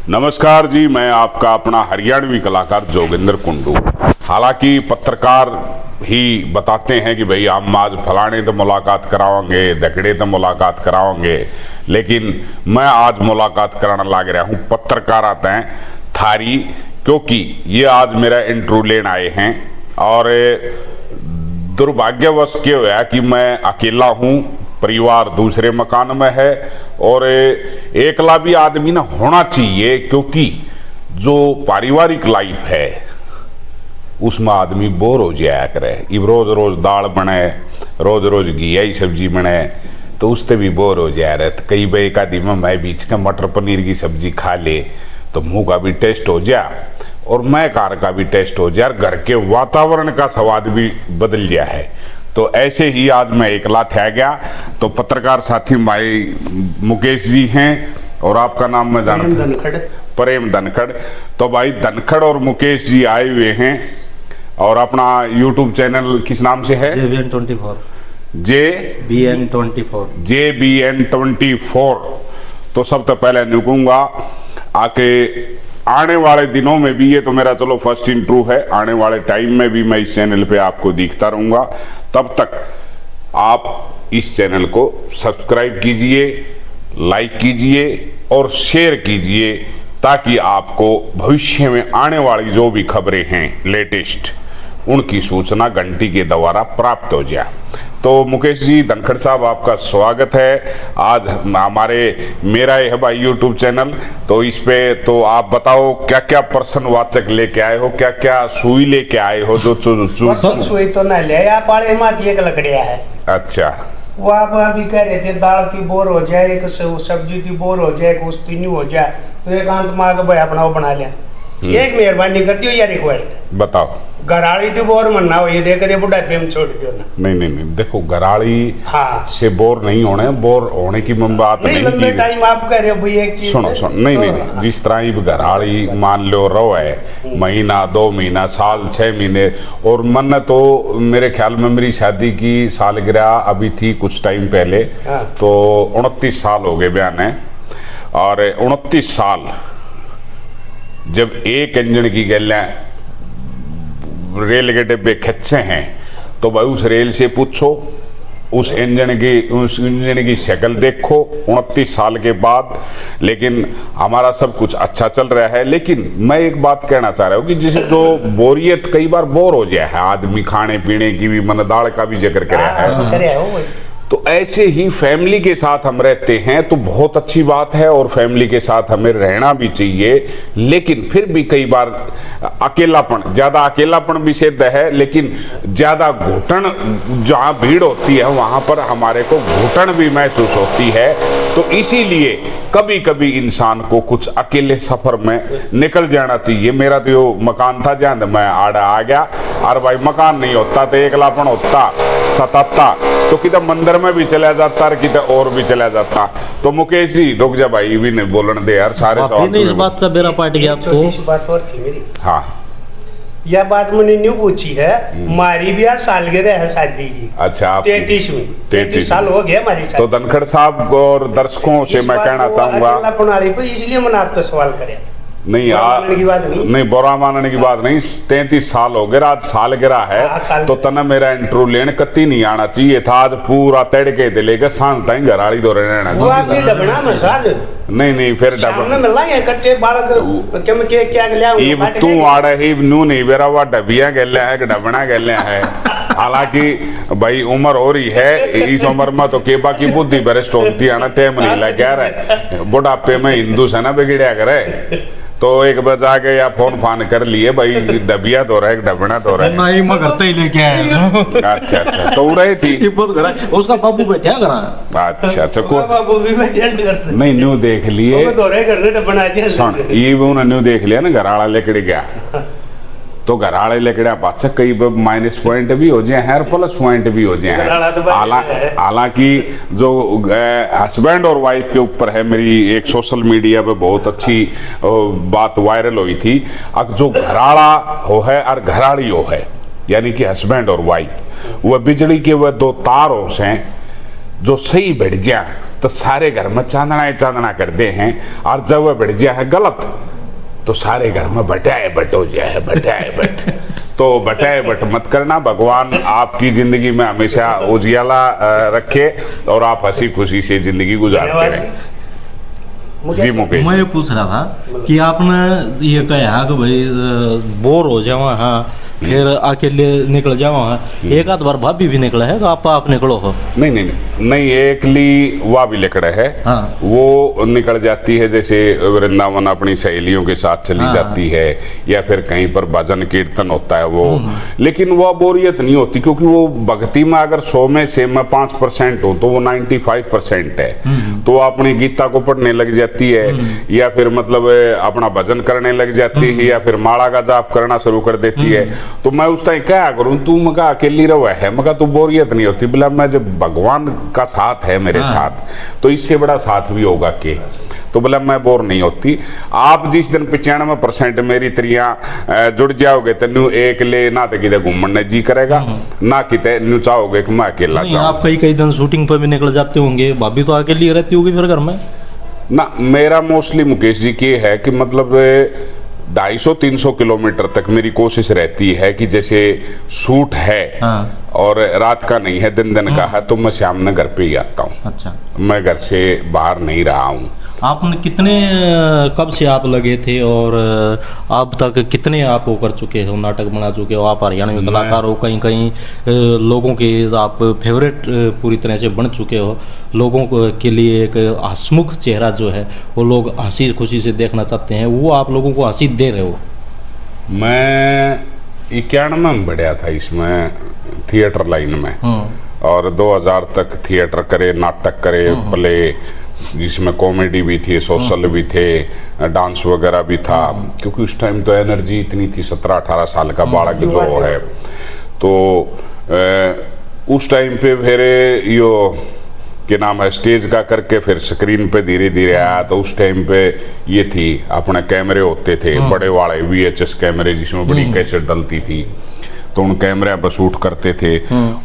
नमस्कार जी, मैं आपका अपना हरियाणवी कलाकार जोगिंदर कुंडू। हालांकि पत्रकार ही बताते हैं कि भाई हम आज फलाने तो मुलाकात कराओगे, दकड़े तो मुलाकात कराओगे, लेकिन मैं आज मुलाकात कराना लग रहा हूँ पत्रकार आते हैं थारी, क्योंकि ये आज मेरा इंटरव्यू लेने आए हैं। और दुर्भाग्यवश क्या हुआ कि मैं अकेला हूँ, परिवार दूसरे मकान में है, और एकला भी आदमी ना होना चाहिए, क्योंकि जो पारिवारिक लाइफ है उसमें आदमी बोर हो जाया करे। अब रोज रोज दाल बने, रोज रोज घिया सब्जी बने, तो उससे भी बोर हो जाया रहे। तो कई बार एक आदमी में मैं बीच का मटर पनीर की सब्जी खा ले तो मुंह का भी टेस्ट हो जाए और मैं कार का भी टेस्ट हो जाए, घर के वातावरण का स्वाद भी बदल गया है। तो ऐसे ही आज मैं एकला ठह गया। तो पत्रकार साथी भाई मुकेश जी हैं, और आपका नाम मैं जानता, प्रेम धनखड़। तो भाई धनखड़ और मुकेश जी आए हुए हैं, और अपना यूट्यूब चैनल किस नाम से है? JBN24। तो सबसे पहले निकूंगा आके आने वाले दिनों में भी, ये तो मेरा चलो फर्स्ट इंटरव्यू है, आने वाले टाइम में भी मैं इस चैनल पे आपको दिखता रहूंगा। तब तक आप इस चैनल को सब्सक्राइब कीजिए, लाइक कीजिए और शेयर कीजिए, ताकि आपको भविष्य में आने वाली जो भी खबरें हैं लेटेस्ट, उनकी सूचना घंटी के द्वारा प्राप्त हो जाए। तो मुकेश जी, धनखड़ साहब, आपका स्वागत है। आज हमारे मेरा है भाई यूट्यूब चैनल, तो इस पे तो आप बताओ क्या क्या प्रश्नवाचक लेके आए हो, क्या क्या सुई लेके आए हो? जो सुई तो ना ले या पाले मात एक लकड़िया है। अच्छा, वो आप अभी कह रहे थे दाल की बोर हो जाए, एक सब्जी की बोर हो जाए, कुछ तीन हो जाए, तो एक अंत मार के भाई अपना वो बना लिया। एक मेहरबानी करती हो या रिक्वेस्ट बताओ, गराड़ी तो बोर मनना हो, ये देख रहे बुढ़ापे में छोड़ दियो ना। नहीं, देखो गराड़ी से बोर नहीं होने, बोर होने की बात नहीं। लंबे टाइम आप कह रहे हो भाई एक चीज सुनो, नहीं, जिस तरह ही गराड़ी मान लो रो है महीना, 2 महीना, साल, 6 महीने, और मन तो मेरे ख्याल में मेरी शादी की सालगिरह अभी थी कुछ टाइम पहले, तो 29 साल हो गए बयान है। और 29 साल जब एक इंजन की गैलें रेल के डिब्बे खच्चे हैं, तो भाई उस रेल से पूछो, उस इंजन की शक्ल देखो 29 साल के बाद। लेकिन हमारा सब कुछ अच्छा चल रहा है। लेकिन मैं एक बात कहना चाह रहा हूँ कि जैसे जो बोरियत, कई बार बोर हो जाए है आदमी, खाने पीने की भी, मन दाल का भी जिक्र कर रहा है, तो ऐसे ही फैमिली के साथ हम रहते हैं तो बहुत अच्छी बात है, और फैमिली के साथ हमें रहना भी चाहिए। लेकिन फिर भी कई बार अकेलापन, ज्यादा अकेलापन भी सिद्ध है, लेकिन ज्यादा घुटन, जहां भीड़ होती है वहां पर हमारे को घुटन भी महसूस होती है। तो इसीलिए कभी कभी इंसान को कुछ अकेले सफर में निकल जाना चाहिए। मेरा तो यो मकान था जहां मैं आड़ा आ गया, और भाई मकान नहीं होता तो एकलापन होता, सताता, तो किधर मंदिर में भी चला जाता और किधर और भी चला जाता। तो मुकेश जी रुक जा भाई, भी नहीं बोलने दे यार, सारे सवाल इस बात का बेरा पाट गया आपको। बात और थी मेरी, हाँ, यह बात मैंने न्यू पूछी है। हमारी भी आज सालगिरह है शादी की। अच्छा, आप 33 साल हो गया हमारी शादी। तो धनखड़ साहब और दर्शकों से मैं कहना चाहूंगा, इसलिए मैंने आपसे सवाल करे। नहीं, बुरा मानने की बात नहीं, 33 साल हो गए, आज सालगिरह है, तो तना मेरा इंटरव्यू लेने कत्ती नहीं आना चाहिए था। आज पूरा तड़के दे लेकर शाम तक घराड़ी दो रहना चाहिए। नहीं, फिर तू आड़े ही नू नहीं बेरा, वह डबिया गले है कि डबना गले है। हालांकि भाई उम्र हो रही है, इस उम्र में तो केबा की बुद्धि भ्रष्ट होती है ना, टाइम नहीं लगा रहे, बुढ़ापे में हिंदू से ना बिगड़िया करे। तो एक बजा के या फोन फान कर लिए भाई, डबिया तो रहा है, डबना तो रहा है, नहीं मैं घर ही लेके आया। अच्छा, तो उड़े थी उसका बाबू बैठा करा। अच्छा, बाबू भी बैठे नहीं, न्यू देख लिए, ये भी उन्होंने न्यू देख लिया ना, घराड़ा लेकर गया, तो घराड़े लेकड़ा पाछा कई माइनस पॉइंट भी हो जाए हैं और प्लस पॉइंट भी हो जाए हैं। हालांकि जो हस्बैंड और वाइफ के ऊपर है, मेरी एक सोशल मीडिया पे बहुत अच्छी बात वायरल हुई थी। अब जो घराड़ा हो है और घराड़ी हो है, यानी कि हस्बैंड और वाइफ, वह बिजली के वह दो तार हो से जो सही बैठ जाए तो सारे घर में चांदना ही चांदना करते हैं, और जब वह बढ़ गया है गलत तो सारे घर में बटाए बट हो जाए है, बटाए बट। तो बटाए बट मत करना। भगवान आपकी जिंदगी में हमेशा उजियाला रखे और आप हंसी खुशी से जिंदगी गुजारते रहें। जी मुकेश, मैं ये पूछ रहा था कि आपने ये कहा कि भाई बोर हो जावा, हाँ फिर अकेले निकल जावा, हाँ एक आध बार भाभी भी निकला है तो आप निकलो हो? नहीं नहीं नहीं नहीं, एकली वह भी लिखड़ा है। हाँ। वो निकल जाती है, जैसे वृंदावन अपनी सहेलियों के साथ चली हाँ। जाती है, या फिर कहीं पर भजन कीर्तन होता है वो। लेकिन वह बोरियत नहीं होती, क्योंकि वो भक्ति में अगर 100 में से मैं 5% हो तो वो 95% है। तो वो अपनी गीता को पढ़ने लग जाती है, या फिर मतलब अपना भजन करने लग जाती है, या फिर माला का जाप करना शुरू कर देती है। तो मैं उस टाइम क्या करूं, तू मगा अकेली रहो है, मगा तू बोरियत नहीं होती। बोला मैं जब भगवान का साथ है मेरे साथ, तो इससे बड़ा साथ भी होगा के। तो बोला मैं बोर नहीं होती। आप जिस दिन 95% मेरी त्रियां जुड़ जाओगे तो न्यू एक ले ना तो किधर घूमने जी करेगा, ना किते न्यू चाहोगे कि मैं अकेला नहीं, जाऊं। आप कई दिन शूटिंग पर भी निकल जाते होंगे, भाभी तो अकेली रहती होगी फिर घर में? ना, मेरा मोस्टली मुकेश जी की है कि मतलब 250-300 किलोमीटर तक मेरी कोशिश रहती है कि जैसे शूट है, हाँ। और रात का नहीं है, दिन का है, तो मैं शाम में घर पे ही आता हूँ। अच्छा। मैं घर से बाहर नहीं रहा हूँ। आपने कितने कब से आप लगे थे और अब तक कितने आप वो कर चुके हो, नाटक बना चुके हो? आप हरियाणवी कलाकार हो, कहीं कहीं लोगों के आप फेवरेट पूरी तरह से बन चुके हो। लोगों के लिए एक हंसमुख चेहरा जो है वो लोग हंसी खुशी से देखना चाहते हैं, वो आप लोगों को हंसी दे रहे हो। मैं 91 में बढ़िया था इसमें थिएटर लाइन में, और 2000 तक थिएटर करे, नाटक करे, प्ले, जिसमें कॉमेडी भी थी, सोशल भी थे, डांस वगैरह भी था। क्योंकि उस टाइम तो एनर्जी इतनी थी, 17-18 साल का बालक जो है, तो उस टाइम पे फिर यो के नाम है स्टेज का करके फिर स्क्रीन पे धीरे धीरे आया। तो उस टाइम पे ये थी, अपने कैमरे होते थे बड़े वाले VHS कैमरे, जिसमें बड़ी कैसेट डलती थी, तो उन कैमरे पर शूट करते थे।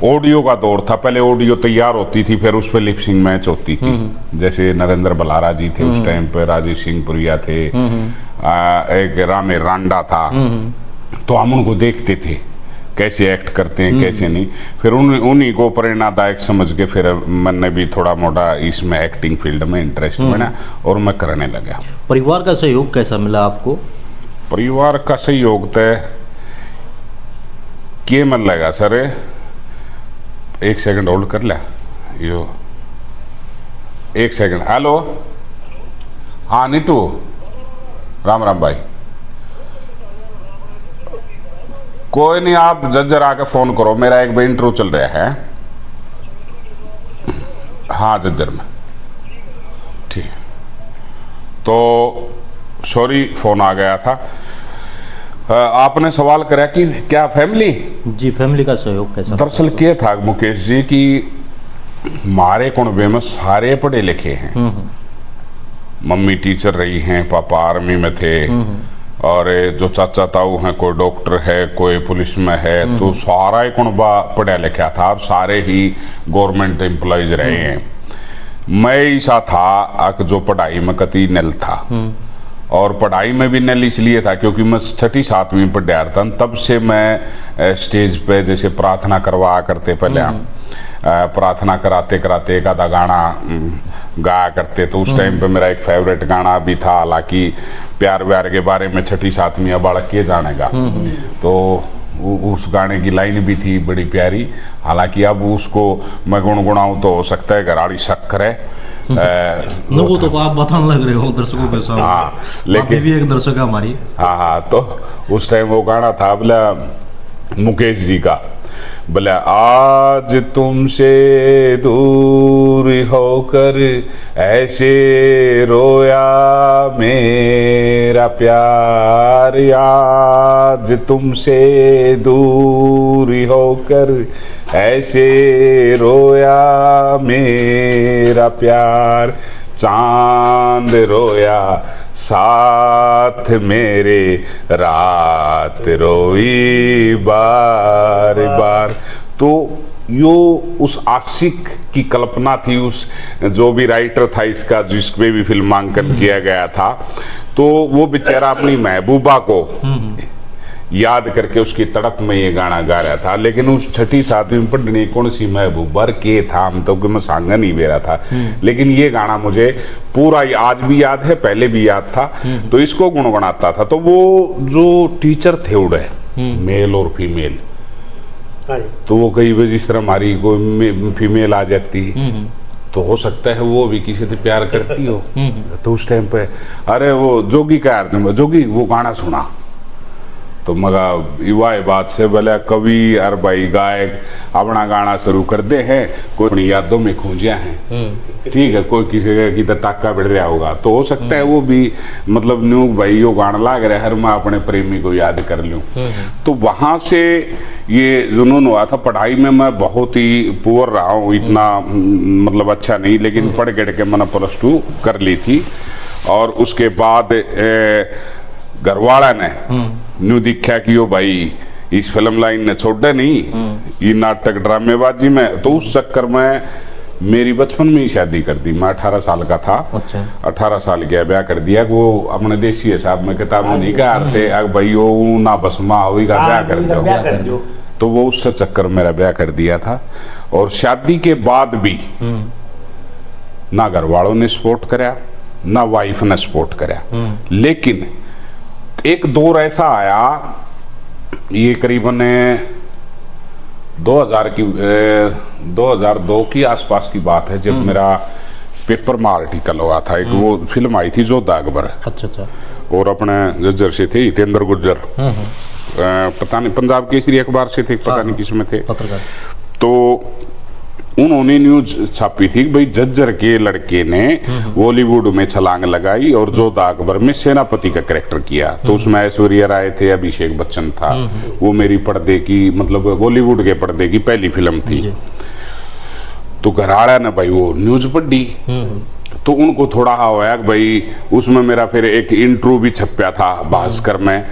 ऑडियो का दौर था, पहले ऑडियो तैयार होती थी, फिर उस पर लिपसिंग मैच होती थी। जैसे नरेंद्र बलारा जी थे उस टाइम पे, राजेश सिंह पुरिया थे, एक रामे रांडा था, तो हम उनको देखते थे कैसे एक्ट करते हैं, कैसे नहीं। फिर उन्हीं को प्रेरणादायक समझ के फिर मैंने भी थोड़ा मोटा इसमें एक्टिंग फील्ड में इंटरेस्ट बना और मैं करने लगा। परिवार का सहयोग कैसा मिला आपको? परिवार का सहयोग तो के मन लगा सर, 1 सेकंड होल्ड कर लिया यो, 1 सेकंड। हेलो, हाँ नीटू, राम राम भाई। कोई नहीं, आप जज्जर आके फोन करो, मेरा एक भाई इंटरव्यू चल रहा है। हाँ जज्जर में, ठीक। तो सॉरी फोन आ गया था। आपने सवाल करा कि क्या फैमिली? जी, फैमिली का सहयोग कैसा? दरअसल क्या था मुकेश जी कि हमारे कुनबे में सारे पढ़े लिखे हैं। मम्मी टीचर रही हैं, पापा आर्मी में थे, और जो चाचा ताऊ हैं, कोई डॉक्टर है, कोई पुलिस में है, तो सारा ही कुनबा पढ़ा लिखा था, और सारे ही गवर्नमेंट एम्प्लॉयज रहे हैं। मैं ऐसा था जो पढ़ाई में कति नल था, और पढ़ाई में भी नल इसलिए था क्योंकि मैं 6ठी-7वीं में पढ़ा था। तब से मैं स्टेज पे जैसे प्रार्थना करवा करते, पहले प्रार्थना कराते कराते एक आधा गाना गाया करते। तो उस टाइम पे मेरा एक फेवरेट गाना भी था, हालांकि प्यार व्यार के बारे में 6ठी-7वीं बालक के जानेगा, तो उस गाने की लाइन भी थी बड़ी प्यारी। हालांकि अब उसको मैं गुनगुनाऊं तो हो सकता है घराड़ी शक्कर है, वो तो आप बताने लग रहे हो दर्शकों के सामने। हाँ, लेकिन भी एक दर्शक है हमारी। हाँ, तो उस टाइम वो गाना था बोला मुकेश जी का, बोला आज तुमसे दूर होकर ऐसे रोया मेरा प्यार, आज तुमसे दूर होकर ऐसे रोया मेरा प्यार, चांद रोया साथ मेरे, रात रोई बार बार। तो यो उस आशिक की कल्पना थी, उस जो भी राइटर था इसका, जिस पे भी फिल्मांकन किया गया था, तो वो बेचारा अपनी महबूबा को याद करके उसकी तड़प में ये गाना गा रहा था। लेकिन उस छठी सातवीं में पढ़ने कौन सी महबूबा के था, हम तो मैं सांगा नहीं बेरा था। लेकिन ये गाना मुझे पूरा आज भी याद है, पहले भी याद था, तो इसको गुनगुनाता था। तो वो जो टीचर थे उड़े मेल और फीमेल, तो वो कई बार जिस तरह हमारी कोई फीमेल आ जाती तो हो सकता है वो भी किसी से प्यार करती हो, तो उस टाइम पे अरे वो जोगी का जोगी वो गाना सुना, तो मगा युवा बात से बोले कवि और भाई गायक अपना गाना शुरू कर दे हैं, कोई अपनी यादों में खूंजिया हैं, ठीक है, कोई किसी की टाका बढ़ रहा होगा, तो हो सकता है वो भी मतलब न्यू भाई यो गाना लाग रहा है, हर मैं अपने प्रेमी को याद कर लूं। तो वहां से ये जुनून हुआ था। पढ़ाई में मैं बहुत ही पुअर रहा हूँ, इतना मतलब अच्छा नहीं, लेकिन पढ़ के मैंने +2 कर ली थी। और उसके बाद घरवाला ने न्यू दिखा कि यो भाई इस फिल्म लाइन ने छोड़ा नहीं, ये नाटक ड्रामेबाजी में, तो उस चक्कर में मेरी बचपन में ही शादी कर दी। मैं 18 साल का था। अच्छा। 18 साल गया ब्याह कर दिया। वो अपने देसी हिसाब में किताब में नहीं कहते भाई वो ना बसमा हुई का ब्याह कर दो, तो वो उस चक्कर मेरा ब्याह कर दिया था। और शादी के बाद भी ना घर वालों ने सपोर्ट कराया, ना वाइफ ने सपोर्ट कराया। लेकिन एक दौर ऐसा आया, ये करीबन 2002 की आसपास की बात है, जब मेरा पेपर में आर्टिकल हुआ था। एक वो फिल्म आई थी जोधा अकबर। अच्छा। और अपने जज्जर से थे हितेंद्र गुर्जर, पता नहीं पंजाब केसरी अखबार से थे, पता नहीं किसमें थे, तो उन्होंने न्यूज छापी थी भाई जज्जर के लड़के ने बॉलीवुड में छलांग लगाई और जोधा अकबर में सेनापति का कैरेक्टर किया। तो उसमें ऐश्वर्या राय थे, अभिषेक बच्चन था। वो मेरी पर्दे की मतलब बॉलीवुड के पर्दे की पहली फिल्म थी। तो घराड़ा ने भाई वो न्यूज पढ़ी, तो उनको थोड़ा हुआ भाई उसमें मेरा फिर एक इंटरव्यू भी छपया था भास्कर में,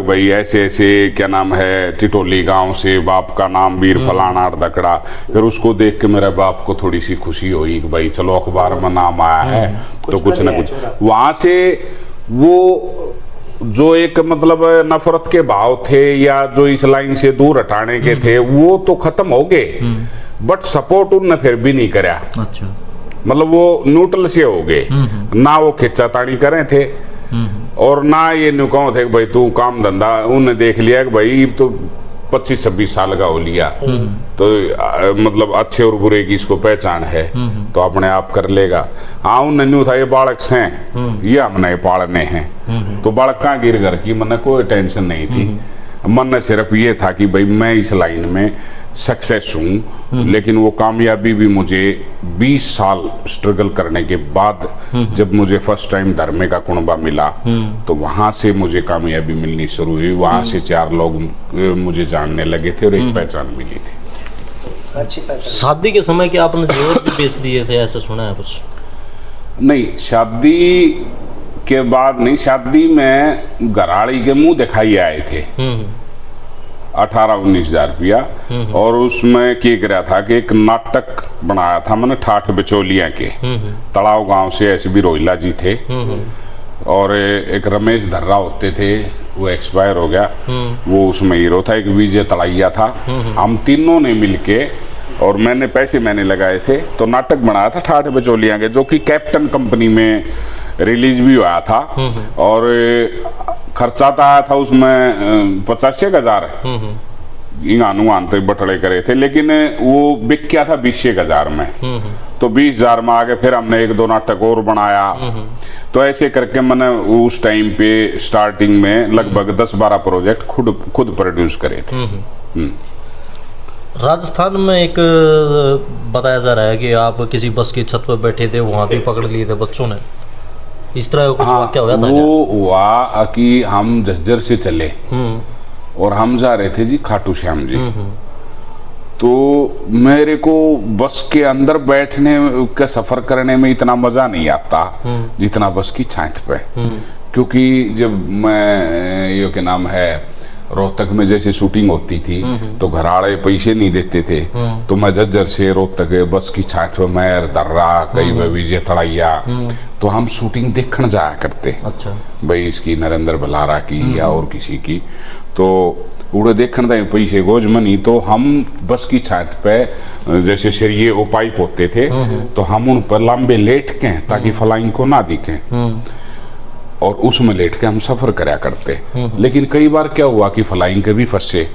भाई ऐसे ऐसे क्या नाम है टिटोली गांव से, बाप का नाम वीर फलाना दकड़ा। फिर उसको देख के मेरे बाप को थोड़ी सी खुशी हुई कि भाई चलो अखबार में नाम आया है, तो कुछ ना कुछ। वहां से वो जो एक मतलब नफरत के भाव थे या जो इस लाइन से दूर हटाने के थे, वो तो खत्म हो गए, बट सपोर्ट उनने फिर भी नहीं कराया। अच्छा। मतलब वो न्यूट्रल से हो गए, ना वो खिंचातानी करे थे और ना ये नुकाओ थे कि भाई तू काम धंधा। उन्हें देख लिया कि भाई तो 25-26 साल का हो लिया, तो मतलब अच्छे और बुरे की इसको पहचान है, तो अपने आप कर लेगा। हाँ उन्हें न्यू था ये बालक से ये हमने पालने हैं, तो बालक कहाँ गिर घर की मन कोई टेंशन नहीं थी। मन में सिर्फ ये था कि भाई मैं इस लाइन में सक्सेस हूँ। लेकिन वो कामयाबी भी मुझे 20 साल स्ट्रगल करने के बाद जब मुझे फर्स्ट टाइम धर्मे का कुनबा मिला, तो वहां से मुझे कामयाबी मिलनी शुरू हुई। वहां से 4 लोग मुझे जानने लगे थे और एक पहचान मिली थी। अच्छी पहचान। शादी के समय क्या आपने जेवर भी बेच दिए थे, ऐसा सुना है कुछ? नहीं, शादी के बाद नहीं, शादी में घराड़ी के मुंह दिखाई आए थे 18-19 हजार रुपया। और उसमें क्या कराया था कि एक नाटक बनाया था मैंने ठाठ बिचौलिया के, तड़ाव गांव से SB रोहिला जी थे और एक रमेश धर्रा होते थे, वो एक्सपायर हो गया, वो उसमें हीरो था। एक विजय तड़ैया था। हम तीनों ने मिलके और मैंने पैसे लगाए थे, तो नाटक बनाया था ठाठ बिचौलिया के, जो कि कैप्टन कंपनी में रिलीज भी हुआ था। और खर्चा तो आया था उसमें 85,000 अनुमान तो बटड़े करे थे, लेकिन वो बिक गया था 20,000 में। तो 20,000 में आगे फिर हमने 1-2 नाटक और बनाया। तो ऐसे करके मैंने उस टाइम पे स्टार्टिंग में लगभग 10-12 प्रोजेक्ट खुद प्रोड्यूस करे थे। राजस्थान में एक बताया जा रहा है कि आप किसी बस की छत पर बैठे थे, वहां भी पकड़ लिए थे बच्चों ने, इस तरह कुछ वाकया हुआ था? वो हुआ कि हम झज्जर से चले और हम जा रहे थे जी खाटू श्याम जी। तो मेरे को बस के अंदर बैठने का सफर करने में इतना मजा नहीं आता जितना बस की छात पे, क्योंकि जब मैं ये क्या नाम है रोहतक में जैसे शूटिंग होती थी तो घराड़े पैसे नहीं देते थे, तो मैं झज्जर से रोहतक बस की छाछ पे मैर दर्रा कई विजय तड़ैया, तो हम शूटिंग देखने जाया करते। अच्छा भाई इसकी नरेंद्र बलारा की या और किसी की, तो उड़े देखने दे पैसे गोज मनी, तो हम बस की छात पे जैसे सरिये वो पाइप होते थे तो हम उन पर लंबे लेट के ताकि फ्लाइंग को ना दिखे और उसमें लेट के हम सफर करया करते। लेकिन कई बार क्या हुआ कि फ्लाइंग के भी फंसे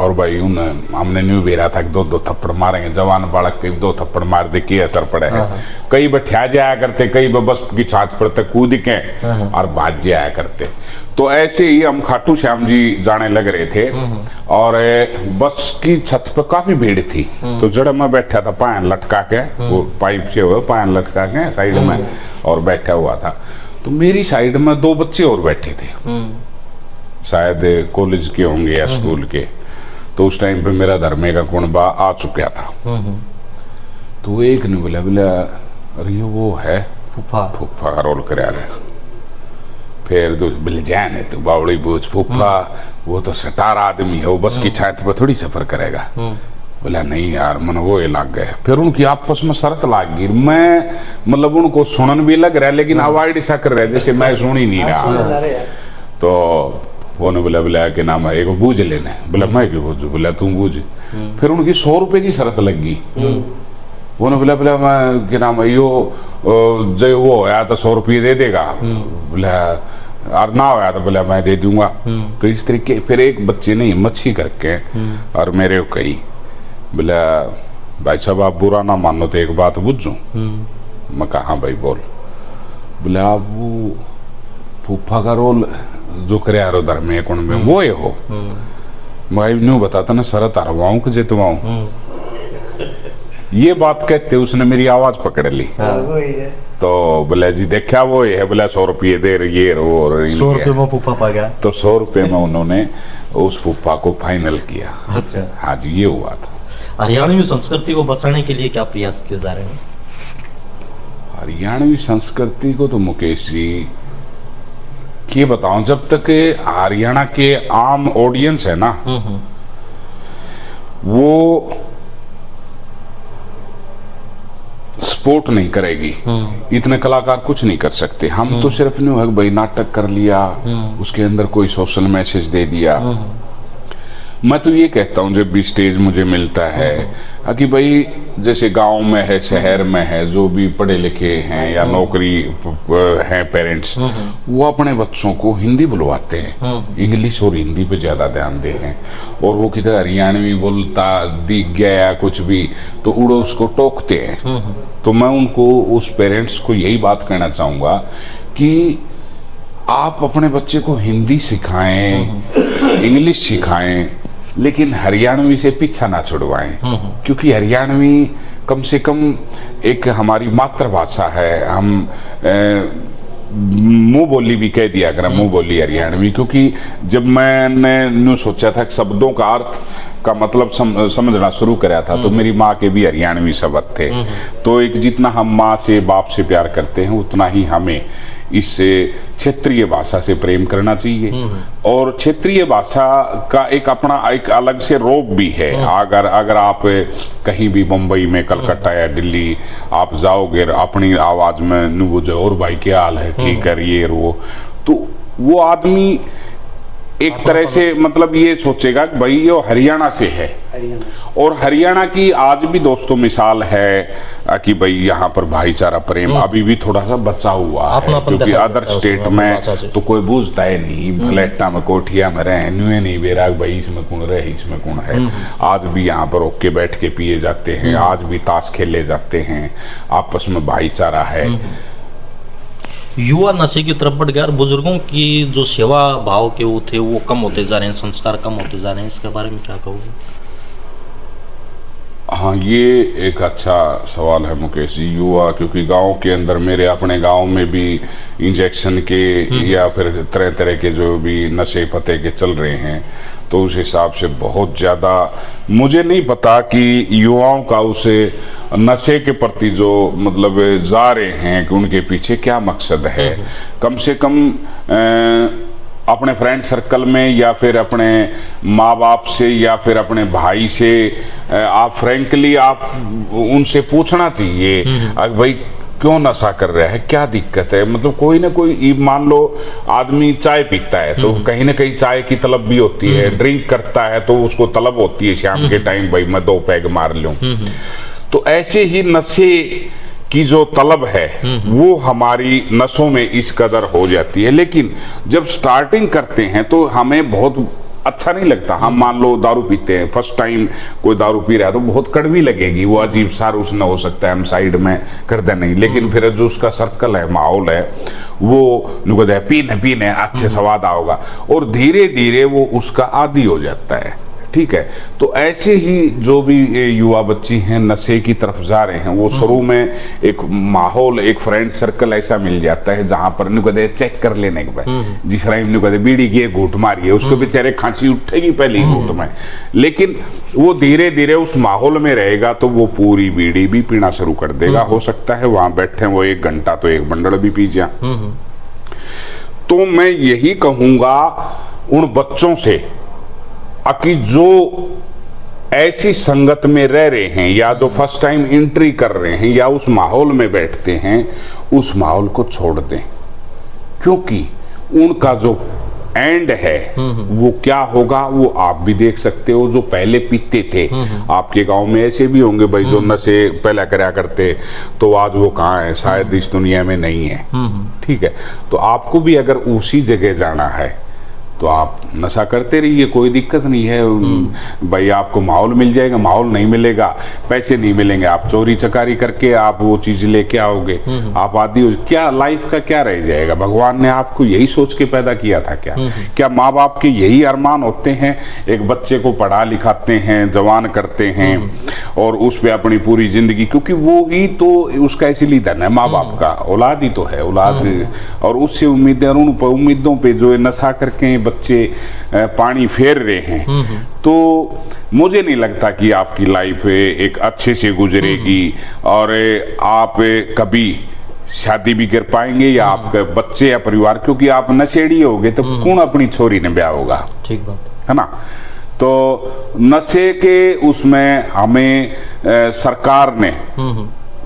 और भाई उन हमने न्यू बेरा था कि दो थप्पड़ मारेंगे, जवान बालक के 2 थप्पड़ मार दे के असर पड़ेगा। कई बैठा जाया करते, कई बस की छात पर तक कूद के और भाज जाया करते। तो ऐसे ही हम खाटू श्याम जी जाने लग रहे थे और बस की छत पर काफी भीड़ थी, तो जड़ा मैं बैठा था पायन लटका के, वो पाइप से हुए पायन लटका के साइड में और बैठा हुआ था। तो मेरी साइड में 2 बच्चे और बैठे थे, शायद कॉलेज के होंगे या स्कूल के। तो उस टाइम पे मेरा धर्मे का कुणबा आ चुका था। तो एक ने बोला अरे ये वो है फूफा का रोल करा रहे। फिर बोले जान है तो बावड़ी बोझ फूफा, वो तो सटार आदमी है, वो बस की छात पर थोड़ी सफर करेगा। बोला नहीं यार, मन वो लग गए। फिर उनकी आपस में शर्त लाग गई, मैं मतलब उनको सुनन भी लग रहा है लेकिन अवॉइड ऐसा कर रहा है जैसे मैं सुन ही नहीं रहा। तो वो ने बोला कि नाम है एक बूझ लेना, बोला मैं क्यों बूझू, बोला तू बूझ। फिर उनकी 100 रुपए की शर्त लग गई। वो ने बोला मैं क्या नाम है यो जो वो आया तो 100 रुपये दे देगा, बोला और ना आया तो बोला मैं दे दूंगा। तो इस तरीके फिर एक बच्चे ने हिम्मत ही करके और मेरे को कही, बोला भाई साहब आप बुरा ना मानो तो एक बात बुझूं। मैं कहा हाँ भाई बोल। बोला आप वो फूफा का रोल जो करे यारो धर्मे कुंड में वो ये हो। मैं न्यू बताता ना शरत हरवाऊं कि जितवाऊं। ये बात कहते उसने मेरी आवाज पकड़ ली। तो बोले जी देखा वो है, बोला 100 रुपये दे ये 100 रुपये में फूफा पा गया। तो 100 रुपये में उन्होंने उस फूफा को फाइनल किया। अच्छा हाँ जी ये हुआ था। हरियाणवी संस्कृति को बचाने के लिए क्या प्रयास किए जा रहे हैं? हरियाणवी संस्कृति को तो मुकेश जी ये बताऊं, जब तक हरियाणा के आम ऑडियंस है ना वो सपोर्ट नहीं करेगी, इतने कलाकार कुछ नहीं कर सकते। हम तो सिर्फ नहीं है भाई नाटक कर लिया, उसके अंदर कोई सोशल मैसेज दे दिया। मैं तो ये कहता हूँ जब भी स्टेज मुझे मिलता है कि भाई जैसे गांव में है शहर में है जो भी पढ़े लिखे हैं या नौकरी हैं पेरेंट्स, वो अपने बच्चों को हिंदी बुलवाते हैं, इंग्लिश और हिंदी पे ज्यादा ध्यान दे हैं। और वो किधर हरियाणवी बोलता दिख गया या कुछ भी तो उड़ो उसको टोकते हैं। तो मैं उनको उस पेरेंट्स को यही बात कहना चाहूंगा कि आप अपने बच्चे को हिंदी सिखाएं, इंग्लिश सिखाएं, लेकिन हरियाणवी से पीछा ना छुड़वाएं, क्योंकि हरियाणवी कम से कम एक हमारी मातृभाषा है। हम मुंह बोली भी कह दिया करें, मुंह बोली हरियाणवी, क्योंकि जब मैंने न्यू सोचा था कि शब्दों का अर्थ का मतलब समझना शुरू कराया था तो मेरी माँ के भी हरियाणवी शब्द थे। तो एक जितना हम माँ से बाप से प्यार करते हैं उतना ही हमें इस क्षेत्रीय भाषा से प्रेम करना चाहिए। और क्षेत्रीय भाषा का एक अपना एक अलग से रोप भी है। अगर आप कहीं भी मुंबई में कलकत्ता या दिल्ली आप जाओगे अपनी आवाज में नुबुझे और भाई क्या हाल है, ठीक है ये तो वो आदमी एक तरह से मतलब ये सोचेगा कि भाई ये हरियाणा से है। और हरियाणा की आज भी दोस्तों मिसाल है कि भाई यहाँ पर भाईचारा प्रेम अभी भी थोड़ा सा बचा हुआ है, क्योंकि अदर स्टेट में तो कोई बूझता है नहीं, भलेटा में कोठिया में रहे नुए नहीं बेरा भाई इसमें कौन रहे इसमें कौन है। आज भी यहाँ पर ओके बैठ के पिए जाते हैं, आज भी ताश खेले जाते हैं, आपस में भाईचारा है। युवा नशे की तरफ बढ़ गया और बुजुर्गों की जो सेवा भाव के वो थे वो कम होते जा रहे हैं, संस्कार कम होते जा रहे हैं, इसके बारे में क्या कहोगे? हाँ ये एक अच्छा सवाल है मुकेश जी। युवा क्योंकि गांव के अंदर मेरे अपने गांव में भी इंजेक्शन के या फिर तरह तरह के जो भी नशे पते के चल रहे हैं, तो उस हिसाब से बहुत ज़्यादा मुझे नहीं पता कि युवाओं का उसे नशे के प्रति जो मतलब जा रहे हैं कि उनके पीछे क्या मकसद है। कम से कम अपने फ्रेंड सर्कल में या फिर अपने माँ बाप से या फिर अपने भाई से आप फ्रैंकली आप उनसे पूछना चाहिए भाई क्यों नशा कर रहा है, क्या दिक्कत है। मतलब कोई ना कोई, मान लो आदमी चाय पीता है तो कहीं ना कहीं चाय की तलब भी होती है, ड्रिंक करता है तो उसको तलब होती है शाम के टाइम, भाई मैं 2 पैग मार लूं। तो ऐसे ही नशे की जो तलब है वो हमारी नसों में इस कदर हो जाती है। लेकिन जब स्टार्टिंग करते हैं तो हमें बहुत अच्छा नहीं लगता। हम मान लो दारू पीते हैं, फर्स्ट टाइम कोई दारू पी रहा है तो बहुत कड़वी लगेगी, वो अजीब सा उसने हो सकता है हम साइड में कर दे नहीं, लेकिन फिर जो उसका सर्कल है, माहौल है, वो नुकद है पीने पीने अच्छे स्वाद आओगा और धीरे धीरे वो उसका आदी हो जाता है। ठीक है, तो ऐसे ही जो भी युवा बच्ची हैं नशे की तरफ जा रहे हैं, वो शुरू में एक माहौल, एक फ्रेंड सर्कल ऐसा मिल जाता है जहां पर नुकदे चेक कर लेने के बाद जिस टाइम नुकदे बीड़ी की एक घूंट मारी है उसको बेचारे खांसी उठेगी पहली घूंट में, लेकिन वो धीरे धीरे उस माहौल में रहेगा तो वो पूरी बीड़ी भी पीना शुरू कर देगा। हो सकता है वहां बैठे वो 1 घंटा तो 1 बंडल भी पी जाए। तो मैं यही कहूंगा उन बच्चों से कि जो ऐसी संगत में रह रहे हैं या जो फर्स्ट टाइम एंट्री कर रहे हैं या उस माहौल में बैठते हैं, उस माहौल को छोड़ दें, क्योंकि उनका जो एंड है वो क्या होगा वो आप भी देख सकते हो। जो पहले पीते थे, आपके गांव में ऐसे भी होंगे भाई जो नशे पहले कराया करते, तो आज वो कहाँ है, शायद इस दुनिया में नहीं है। ठीक है, तो आपको भी अगर उसी जगह जाना है तो आप नशा करते रहिए, कोई दिक्कत नहीं है भाई। आपको माहौल मिल जाएगा, माहौल नहीं मिलेगा, पैसे नहीं मिलेंगे, आप चोरी चकारी करके आप वो चीज लेके आओगे, आप आदि हो, क्या लाइफ का क्या रह जाएगा। भगवान ने आपको यही सोच के पैदा किया था क्या? क्या माँ बाप के यही अरमान होते हैं, एक बच्चे को पढ़ा लिखाते हैं, जवान करते हैं और उस पे अपनी पूरी जिंदगी, क्योंकि वो ही तो उसका इसीलिए धन है, माँ बाप का औलाद ही तो है, औलाद, और उससे उम्मीदें और उन उम्मीदों पे जो नशा करके बच्चे पानी फेर रहे हैं, तो मुझे नहीं लगता कि आपकी लाइफ एक अच्छे से गुजरेगी और आप कभी शादी भी कर पाएंगे या आपके बच्चे या परिवार, क्योंकि आप नशेड़ी होगे तो कौन अपनी छोरी ने ब्याह होगा। ठीक बात है ना। तो नशे के उसमें हमें सरकार ने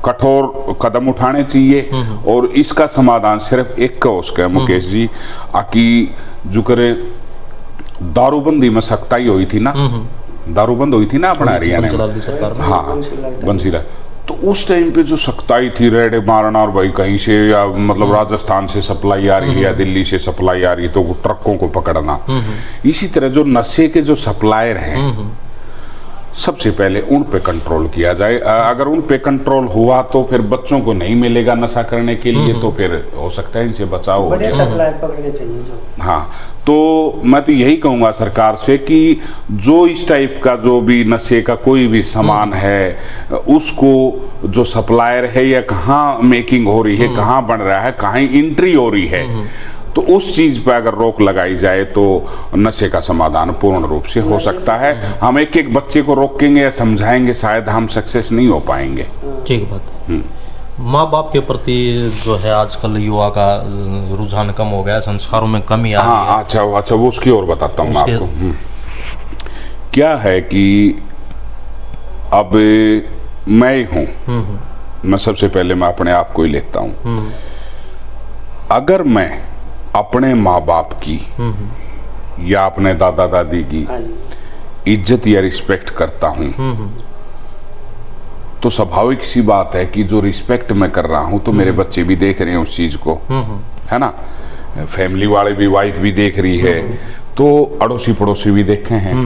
कठोर कदम उठाने चाहिए और इसका समाधान सिर्फ एक का उसका मुकेश जी, आकि जो करे दारूबंदी में सख्ताई हुई थी ना, दारूबंद हुई थी ना अपना हरियाणा में, हाँ बंसीलाल, तो उस टाइम पे जो सख्ताई थी, रेड मारना और भाई कहीं से या मतलब राजस्थान से सप्लाई आ रही है या दिल्ली से सप्लाई आ रही है तो वो ट्रकों को पकड़ना, इसी तरह जो नशे के जो सप्लायर हैं सबसे पहले उन पे कंट्रोल किया जाए। अगर उन पे कंट्रोल हुआ तो फिर बच्चों को नहीं मिलेगा नशा करने के लिए, तो फिर हो सकता है इनसे बचाव हो जाए। पकड़ने चाहिए जो। हाँ, तो मैं तो यही कहूंगा सरकार से कि जो इस टाइप का जो भी नशे का कोई भी सामान है उसको जो सप्लायर है या कहाँ मेकिंग हो रही है, कहाँ बन रहा है, कहाँ एंट्री हो रही है, तो उस चीज पर अगर रोक लगाई जाए तो नशे का समाधान पूर्ण रूप से हो सकता है। हम एक एक बच्चे को रोकेंगे या समझाएंगे शायद हम सक्सेस नहीं हो पाएंगे। ठीक बात। माँ बाप के प्रति जो है आजकल युवा का रुझान कम हो गया है, संस्कारों में कमी आ रही है। अच्छा वो उसकी ओर बताता हूँ मैं आपको। क्या है कि अब मैं ही हूँ, मैं सबसे पहले मैं अपने आप को ही लेता हूँ। अगर मैं अपने माँ बाप की या अपने दादा दादी की इज्जत या रिस्पेक्ट करता हूँ तो स्वाभाविक सी बात है कि जो रिस्पेक्ट मैं कर रहा हूँ तो मेरे बच्चे भी देख रहे हैं उस चीज को, है ना, फैमिली वाले भी, वाइफ भी देख रही है, तो अड़ोसी पड़ोसी भी देखे हैं,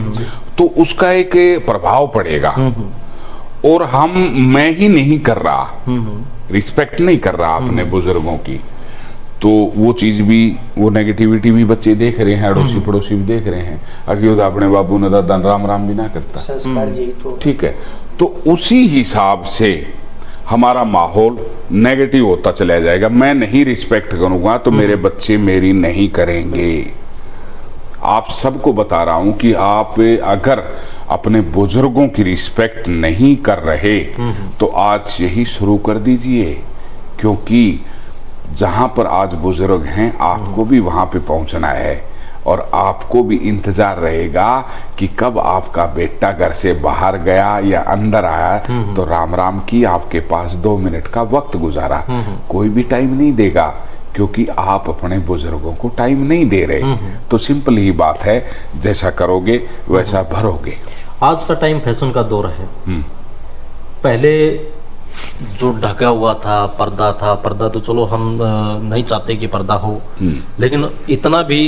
तो उसका एक प्रभाव पड़ेगा। और मैं ही नहीं कर रहा, रिस्पेक्ट नहीं कर रहा अपने बुजुर्गों की, तो वो चीज भी, वो नेगेटिविटी भी बच्चे देख रहे हैं, अड़ोसी पड़ोसी भी देख रहे हैं। अगर अपने बाबू ने दादा राम राम भी ना करता, ठीक है, तो उसी हिसाब से हमारा माहौल नेगेटिव होता चला जाएगा। मैं नहीं रिस्पेक्ट करूंगा तो मेरे बच्चे मेरी नहीं करेंगे। आप सबको बता रहा हूं कि आप अगर अपने बुजुर्गों की रिस्पेक्ट नहीं कर रहे तो आज यही शुरू कर दीजिए, क्योंकि जहां पर आज बुजुर्ग हैं आपको भी वहां पे पहुंचना है। और आपको भी इंतजार रहेगा कि कब आपका बेटा घर से बाहर गया या अंदर आया, तो राम राम की आपके पास 2 मिनट का वक्त गुजारा। कोई भी टाइम नहीं देगा, क्योंकि आप अपने बुजुर्गों को टाइम नहीं दे रहे। तो सिंपल ही बात है, जैसा करोगे वैसा भरोगे। आज का टाइम फैशन का दौर है। पहले जो ढका हुआ था, पर्दा तो चलो हम नहीं चाहते कि पर्दा हो, लेकिन इतना भी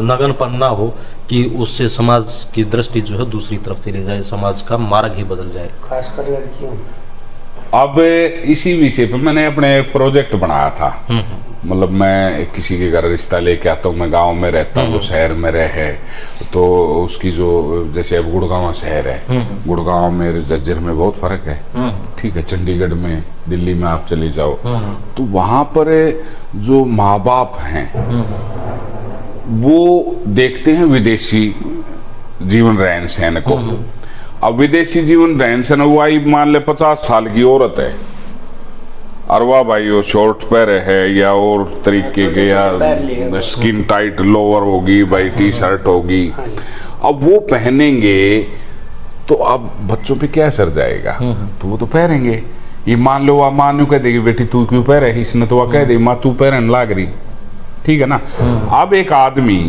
नगनपन ना हो कि उससे समाज की दृष्टि जो है दूसरी तरफ चली जाए, समाज का मार्ग ही बदल जाए, खासकर लड़कियों। अब इसी विषय पे मैंने अपने एक प्रोजेक्ट बनाया था। मतलब मैं किसी के घर रिश्ता लेके आता हूँ, मैं गांव में रहता हूँ, वो शहर में रहे, तो उसकी जो, जैसे अब गुड़गांव शहर है, गुड़गांव में झज्जर में बहुत फर्क है, ठीक है, चंडीगढ़ में, दिल्ली में आप चले जाओ, तो वहां पर जो माँ बाप हैं वो देखते हैं विदेशी जीवन रहन सहन को। अब विदेशी जीवन रहन सहन हुआ, मान ले 50 साल की औरत है, और वाह भाई वो शॉर्ट पहरे है या और तरीके के, या स्किन टाइट लोअर होगी भाई, टी शर्ट होगी, अब वो पहनेंगे तो अब बच्चों पे क्या असर जाएगा? तो वो तो पहनेंगे। ये मान लो माँ न्यू कह देगी बेटी तू क्यों पहरे, इसने तो वह कह दे माँ तू पहरन लाग रही, ठीक है ना। अब एक आदमी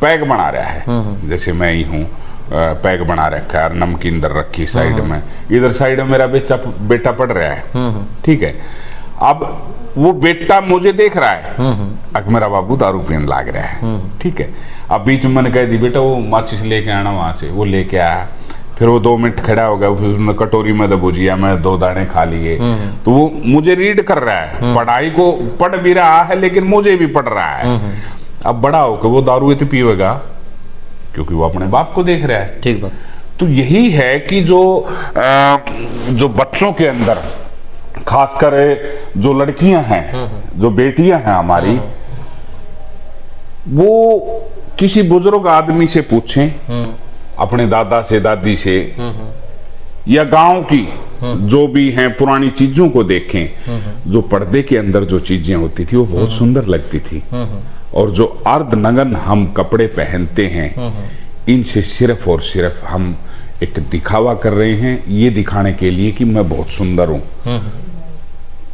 पैक बना रहा है, जैसे मैं ही हूँ, पैक बना रखा है, नमकीन दर रखी साइड में, इधर साइड में मेरा बेटा पढ़ रहा है, ठीक है। अब वो बेटा मुझे देख रहा है, अब मेरा बाबू दारू पीने लाग रहा है, ठीक है। अब बीच में मैंने कह दी बेटा वो माचिस लेके आना वहां से, वो लेके आया, फिर वो 2 मिनट खड़ा हो गया, फिर उसने कटोरी में भुजिया में 2 दाने खा लिए, तो वो मुझे रीड कर रहा है, पढ़ाई को पढ़ भी रहा है लेकिन मुझे भी पढ़ रहा है। अब बड़ा होकर वो दारू इतनी पिएगा क्योंकि वो अपने बाप को देख रहा है, ठीक बात। तो यही है कि जो बच्चों के अंदर, खासकर जो लड़कियां हैं, जो बेटियां हैं हमारी, वो किसी बुजुर्ग आदमी से पूछें, अपने दादा से, दादी से, या गांव की जो भी हैं पुरानी चीजों को देखें। जो पर्दे के अंदर जो चीजें होती थी वो बहुत सुंदर लगती थी, और जो अर्ध नग्न हम कपड़े पहनते हैं, इनसे सिर्फ और सिर्फ हम एक दिखावा कर रहे हैं, ये दिखाने के लिए कि मैं बहुत सुंदर हूं,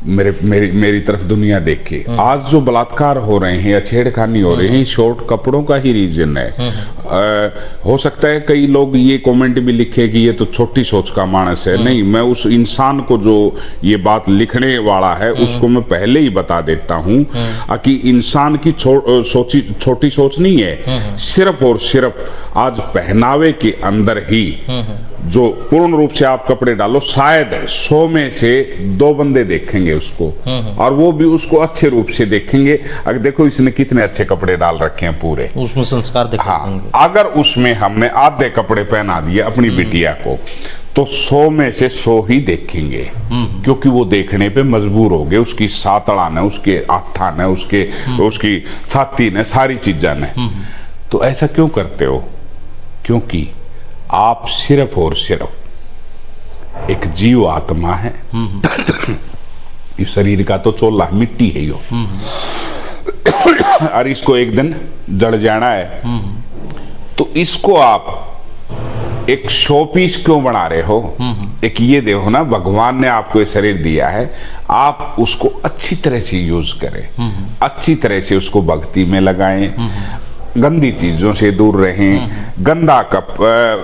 मेरी तरफ दुनिया देखे। आज जो बलात्कार हो रहे हैं या छेड़खानी हो रही है, शॉर्ट कपड़ों का ही रीजन है। हो सकता है कई लोग ये कमेंट भी लिखे कि ये तो छोटी सोच का मानस है। नहीं, मैं उस इंसान को जो ये बात लिखने वाला है उसको मैं पहले ही बता देता हूँ कि इंसान की छोटी सोच नहीं है, सिर्फ और सिर्फ आज पहनावे के अंदर ही जो पूर्ण रूप से आप कपड़े डालो, शायद 100 में से 2 बंदे देखेंगे उसको, और वो भी उसको अच्छे रूप से देखेंगे। अगर देखो इसने कितने अच्छे कपड़े डाल रखे हैं पूरे, उसमें संस्कार दिखा देंगे। अगर उसमें हमने आधे कपड़े पहना दिए अपनी बिटिया को, तो 100 में से 100 ही देखेंगे, क्योंकि वो देखने पे मजबूर हो गए। उसकी सातड़ा ने, उसके आथा ने, उसकी छाती ने, सारी चीजा ने। तो ऐसा क्यों करते हो? क्योंकि आप सिर्फ और सिर्फ एक जीव आत्मा है। इस शरीर का तो चोला मिट्टी है यो, और इसको एक दिन जड़ जाना है। तो इसको आप एक शो पीस क्यों बना रहे हो? एक ये देखो ना, भगवान ने आपको ये शरीर दिया है, आप उसको अच्छी तरह से यूज करें, अच्छी तरह से उसको भक्ति में लगाएं, गंदी चीजों से दूर रहें, गंदा कप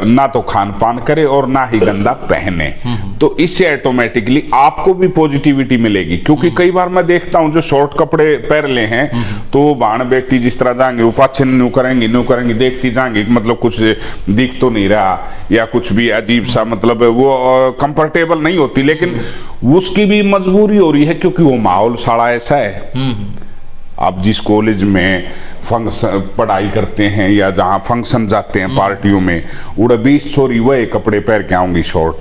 ना तो खान पान करे और ना ही गंदा पहने। तो इससे ऑटोमेटिकली आपको भी पॉजिटिविटी मिलेगी। क्योंकि कई बार मैं देखता हूं जो शॉर्ट कपड़े पहन ले हैं, तो वो बाण बेटी जिस तरह जाएंगे, वो पाछे न्यू करेंगी, देखती जाएंगी, मतलब कुछ दिख तो नहीं रहा या कुछ भी अजीब सा, मतलब वो कंफर्टेबल नहीं होती, लेकिन उसकी भी मजबूरी हो रही है, क्योंकि वो माहौल सारा ऐसा है। आप जिस कॉलेज में फंक्शन पढ़ाई करते हैं या जहाँ फंक्शन जाते हैं पार्टियों में, उड़ा 20 छोरी वही कपड़े पहन के आऊंगी शॉर्ट,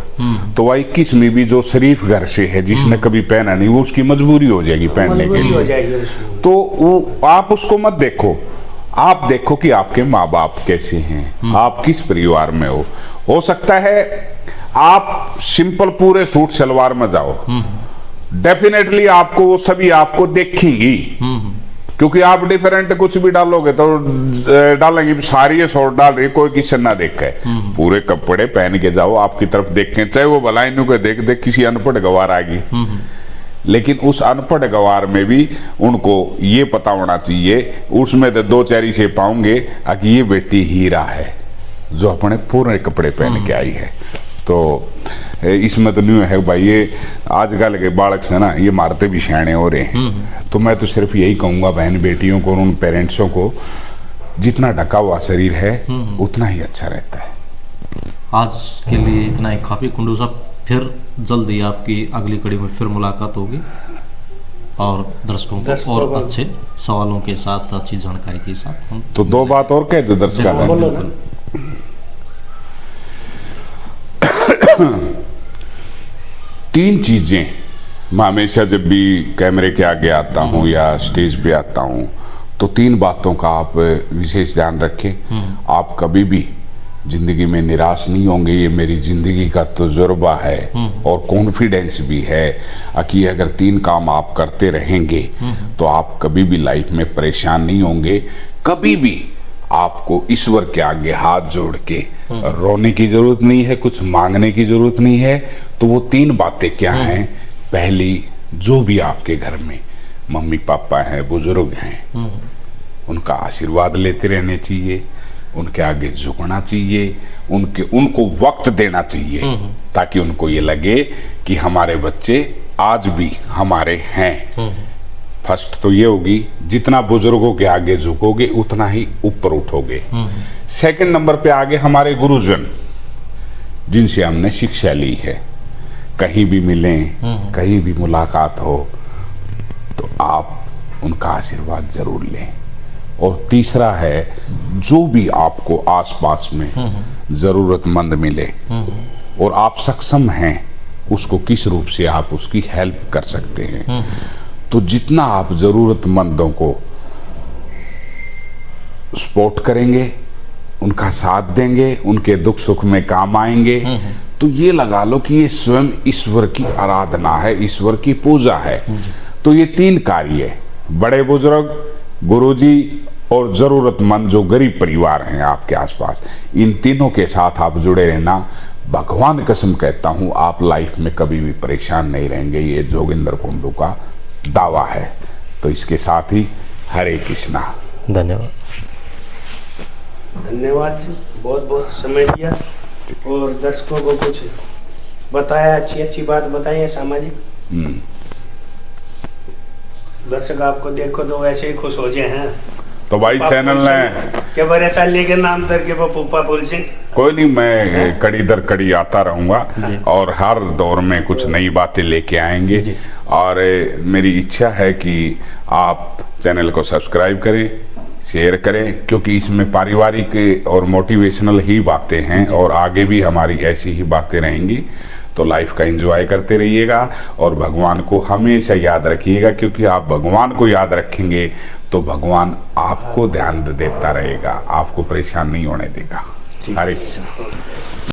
तो वह 21 में भी जो शरीफ घर से है, जिसने कभी पहना नहीं, वो उसकी मजबूरी हो जाएगी पहनने के लिए। तो वो आप उसको मत देखो, आप देखो कि आपके माँ बाप कैसे हैं, आप किस परिवार में हो सकता है आप सिंपल पूरे सूट सलवार में जाओ, डेफिनेटली आपको वो सभी आपको देखेंगी, क्योंकि आप डिफरेंट कुछ भी डालोगे तो डालेंगे सारी शॉर्ट डाल रही, कोई किसी ना देखे। पूरे कपड़े पहन के जाओ, आपकी तरफ देखें, चाहे वो भलाई नु के देख देख किसी अनपढ़ गवार आएगी, लेकिन उस अनपढ़ गवार में भी उनको ये पता होना चाहिए, उसमें तो दो चारी से पाऊंगे कि ये बेटी हीरा है जो अपने पूरे कपड़े पहन के आई है। तो इसमें तो नहीं है भाई, ये आजकल के बालक से ना ये मारते भी सियाने हो रहे हैं। तो मैं तो सिर्फ यही कहूँगा बहन बेटियों को और उन पेरेंट्सों को, जितना ढका हुआ शरीर है उतना ही अच्छा रहता है। आज के लिए इतना ही काफ़ी कुंडू साहब, फिर जल्दी आपकी अगली कड़ी में फिर मुलाकात होगी और दर्शकों को और अच्छे सवालों के साथ, अच्छी जानकारी के साथ हम तो दो बात और कह दो दर्शकों, तीन चीजें मैं हमेशा जब भी कैमरे के आगे आता हूँ या स्टेज पे आता हूँ तो तीन बातों का आप विशेष ध्यान रखें। आप कभी भी जिंदगी में निराश नहीं होंगे, ये मेरी जिंदगी का तजुर्बा है और कॉन्फिडेंस भी है कि अगर तीन काम आप करते रहेंगे तो आप कभी भी लाइफ में परेशान नहीं होंगे। कभी भी आपको ईश्वर के आगे हाथ जोड़ के रोने की जरूरत नहीं है, कुछ मांगने की जरूरत नहीं है। तो वो तीन बातें क्या हैं? पहली, जो भी आपके घर में मम्मी पापा हैं, बुजुर्ग हैं, उनका आशीर्वाद लेते रहने चाहिए, उनके आगे झुकना चाहिए, उनको वक्त देना चाहिए ताकि उनको ये लगे कि हमारे बच्चे आज भी हमारे हैं। फर्स्ट तो ये होगी, जितना बुजुर्गों के आगे झुकोगे उतना ही ऊपर उठोगे। सेकंड नंबर पे आगे हमारे गुरुजन जिनसे हमने शिक्षा ली है, कहीं भी मिलें, कहीं भी मुलाकात हो तो आप उनका आशीर्वाद जरूर लें। और तीसरा है, जो भी आपको आसपास में जरूरतमंद मिले और आप सक्षम हैं, उसको किस रूप से आप उसकी हेल्प कर सकते हैं, तो जितना आप जरूरतमंदों को सपोर्ट करेंगे, उनका साथ देंगे, उनके दुख सुख में काम आएंगे, तो ये लगा लो कि ये स्वयं ईश्वर की आराधना है, ईश्वर की पूजा है। तो ये तीन कार्य, बड़े बुजुर्ग, गुरुजी और जरूरतमंद जो गरीब परिवार हैं आपके आसपास, इन तीनों के साथ आप जुड़े रहना। भगवान कसम कहता हूं, आप लाइफ में कभी भी परेशान नहीं रहेंगे। ये जोगिंदर कुंडू का दावा है। तो इसके साथ ही हरे कृष्णा। धन्यवाद। धन्यवाद जी, बहुत बहुत समय दिया और दर्शकों को कुछ बताया, अच्छी अच्छी बात बताई है सामाजिक। दर्शक आपको देखो तो वैसे ही खुश हो जाए हैं। तो भाई चैनल ने क्या बड़े साल लेके नाम दर के पप्पा फूल सिंह, कोई नहीं, मैं कड़ी दर कड़ी आता रहूंगा और हर दौर में कुछ नई बातें लेके आएंगे। और मेरी इच्छा है कि आप चैनल को सब्सक्राइब करें, शेयर करें, क्योंकि इसमें पारिवारिक और मोटिवेशनल ही बातें हैं और आगे भी हमारी ऐसी ही बातें रहेंगी। तो लाइफ का एंजॉय करते रहिएगा और भगवान को हमेशा याद रखिएगा, क्योंकि आप भगवान को याद रखेंगे तो भगवान आपको ध्यान देता रहेगा, आपको परेशान नहीं होने देगा। हरे कृष्ण।